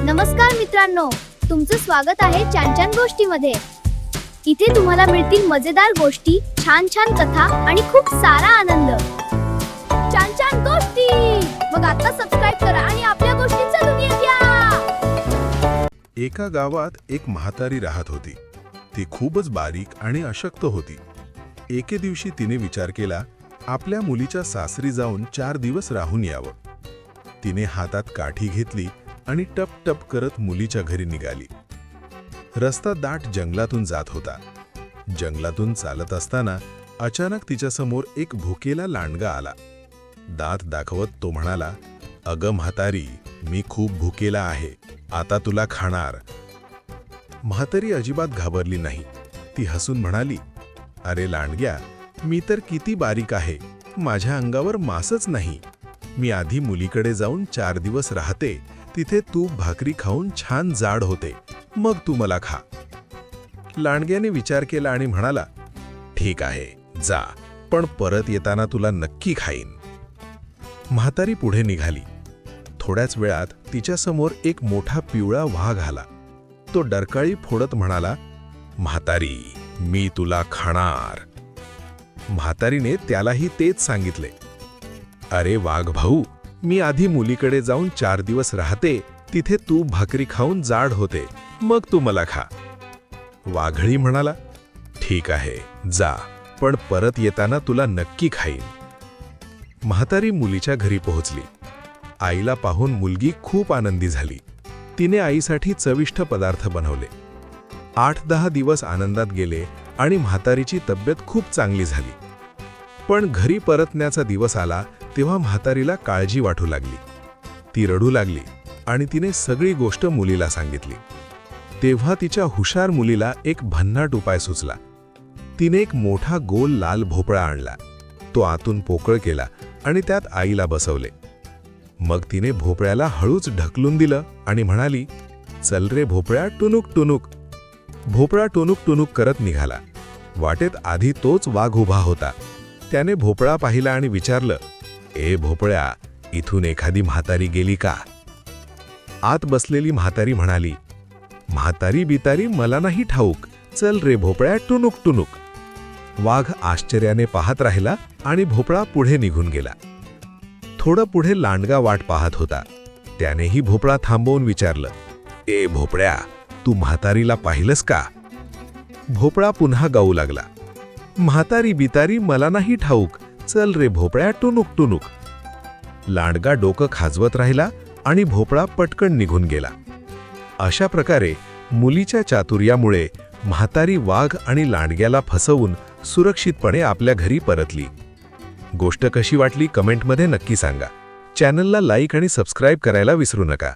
नमस्कार मित्रांनो, तुमचं स्वागत आहे छान छान गोष्टीमध्ये। इथे तुम्हाला मिळतील मजेदार गोष्टी, छान छान कथा आणि खूप सारा आनंद। छान छान गोष्टी, मग आता सबस्क्राइब करा आणि आपल्या गोष्टींचा दुनियेत या। एका गावात एक म्हातारी राहत होती। ती खूपच बारीक आणि अशक्त होती। एके दिवशी तिने विचार केला, आपल्या मुलीच्या सासरी जाऊन 4 दिवस राहून यावं। तिने हातात काठी घेतली आणि टप टप करत मुलीच्या घरी निघाली। रस्ता दाट जंगलातून जात होता। जंगलातून चालत असताना अचानक तिच्यासमोर एक भुकेला लांडगा आला। दात दाखवत तो म्हणाला, "अगं म्हातारी, मी खूप भुकेला आहे, आता तुला खाणार." म्हातारी अजिबात घाबरली नाही। ती हसून म्हणाली, "अरे लांडग्या, मी तर किती बारीक आहे, माझ्या अंगावर मांसच नाही। मी आधी मुलीकडे जाऊन 4 दिवस राहते, तिथे तूप भाकरी खाऊन छान जाड होते, मग तू मला खा." लांडग्याने विचार केला आणि म्हणाला, "ठीक आहे, जा, पण परत येताना तुला नक्की खाईन." म्हातारी पुढे निघाली। थोड्याच वेळात तिच्यासमोर एक मोठा पिवळा वाघ आला। तो डरकाळी फोडत म्हणाला, "म्हातारी, मी तुला खाणार." म्हातारीने त्यालाही तेच सांगितले। "अरे वाघ भाऊ, मी आधी मुलीकडे जाऊन 4 दिवस राहते, तिथे तूप भाकरी खाऊन जाड होते, मग तू मला खा." वाघळी म्हणाला, "ठीक आहे, जा, पण परत येताना तुला नक्की खाईन." म्हातारी मुलीच्या घरी पोहोचली। आईला पाहून मुलगी खूप आनंदी झाली। तिने आईसाठी चविष्ट पदार्थ बनवले। 8-10 दिवस आनंदात गेले आणि म्हातारीची तब्येत खूप चांगली झाली। पण घरी परतण्याचा दिवस आला तेव्हा म्हातारीला काळजी वाटू लागली। ती रडू लागली आणि तिने सगळी गोष्ट मुलीला सांगितली। तेव्हा तिच्या हुशार मुलीला एक भन्नाट उपाय सुचला। तिने एक मोठा गोल लाल भोपळा आणला। तो आतून पोकळ केला आणि त्यात आईला बसवले। मग तिने भोपळ्याला हळूच ढकलून दिलं आणि म्हणाली, "चल रे भोपळ्या, टुनुक टुनुक." भोपळा टुनुक टुनुक करत निघाला। वाटेत आधी तोच वाघ उभा होता। त्याने भोपळा पाहिला आणि विचारलं, "ए भोपळ्या, इथून एखादी म्हातारी गेली का?" आत बसलेली म्हातारी म्हणाली, "म्हातारी बितारी मला नाही ठाऊक, चल रे भोपळ्या, टुनुक टुनुक." वाघ आश्चर्याने पाहत राहिला आणि भोपळा पुढे निघून गेला। थोडं पुढे लांडगा वाट पाहत होता। त्यानेही भोपळा थांबवून विचारलं, "ए भोपळ्या, तू म्हातारीला पाहिलंस का?" भोपळा पुन्हा गाऊ लागला, "म्हातारी बितारी मला नाही ठाऊक, चल रे भोपळ्या, टुनुक टुनुक." लांडगा डोकं खाजवत राहिला आणि भोपळा पटकन निघून गेला। अशा प्रकारे मुलीच्या चातुर्यामुळे म्हातारी वाघ आणि लांडग्याला फसवून सुरक्षितपणे आपल्या घरी परतली। गोष्ट कशी वाटली कमेंटमध्ये नक्की सांगा। चॅनलला लाईक आणि सबस्क्राईब करायला विसरू नका।